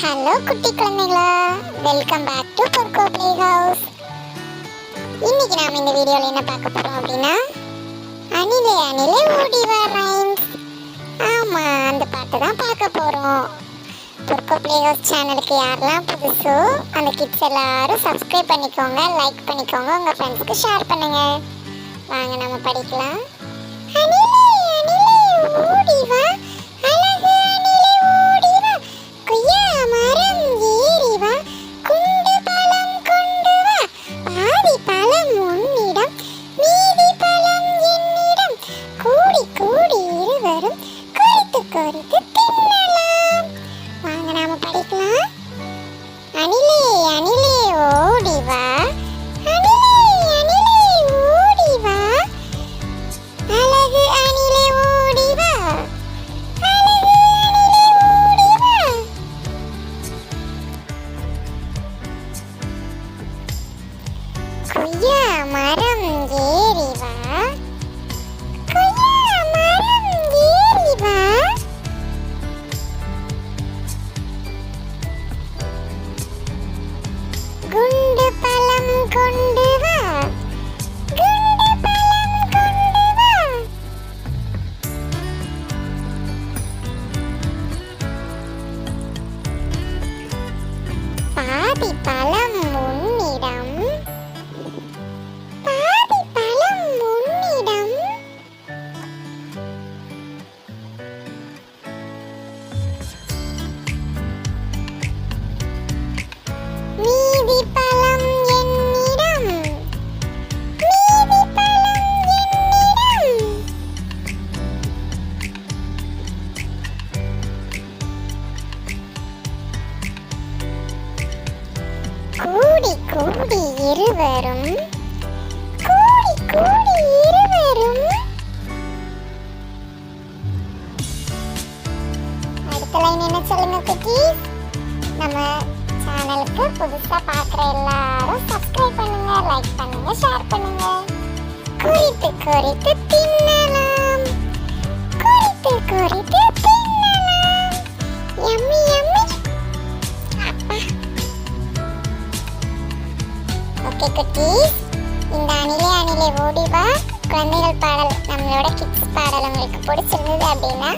Hello குட்டி குழந்தைகளா, welcome back to பொர்க்கோ ப்ளே ஹவுஸ். இன்னைக்கு நாம இந்த வீடியோல என்ன பார்க்க போறோம் அப்படின்னா, அணிலே அணிலே ஓடி வா ரைம்ஸ். ஆமா, அந்த பாட்டு தான் பார்க்க போறோம். பொர்க்கோ ப்ளே ஹவுஸ் சேனலுக்கு யாரெல்லாம் புதுசோ அந்த கிட்ஸ் எல்லாரும் சப்ஸ்கிரைப் பண்ணிக்கோங்க, லைக் பண்ணிக்கோங்க, உங்க ஃப்ரெண்ட்ஸ்க்கு ஷேர் பண்ணுங்க. வாங்க நம்ம படிக்கலாம். அணிலே அணிலே ஓடி வா, அழகு அணிலே ஓடி வா, கொய்யா மரம் ஏறி வா, குண்டு பழம் கொண்டு வா, பாதி பழம் உன்னிடம் மீதி பழம் என்னிடம், கூடி கூடி இருவரும் குறித்து குறித்து தின்னலாம். வாங்க நாம படிக்கலாம். அணிலே அணிலே ஓடி வா, அணிலே அணிலே ஓடி வா, அழகு அணிலே ஓடி வா, அழகு அணிலே ஓடி வா. கொய்யா மரம் ஏறி வா, கொய்யா மரம் ஏறி வா, குண்டு பழம் கொண்டு வா, குண்டு பழம் கொண்டு வா. பாதி பழம் உன்னிடம், பாதி பழம் உன்னிடம், மீதி பழம் என்னிடம், மீதி பழம் என்னிடம். கூடி கூடி இருவரும், கூடி கூடி இருவரும். அடுத்த லைன் என்ன சொல்லுங்க குட்டீஸ்? நம்ம சேனலுக்கு புதுசா பார்க்குற எல்லாரும் சப்ஸ்கிரைப் பண்ணுங்க, லைக் பண்ணுங்க, ஷேர் பண்ணுங்க. குறித்து குறித்து தின்னலாம், குறித்து குறித்து தின்னலாம். Yummy yummy. அப்பா. ஓகே குட்டீஸ், இந்த அணிலே அணிலே ஓடி வா குழந்தைகள் பாடல், நம்மளோட கிட்ஸ் பாடல் உங்களுக்கு பிடிச்சிருந்தது அப்படின்னா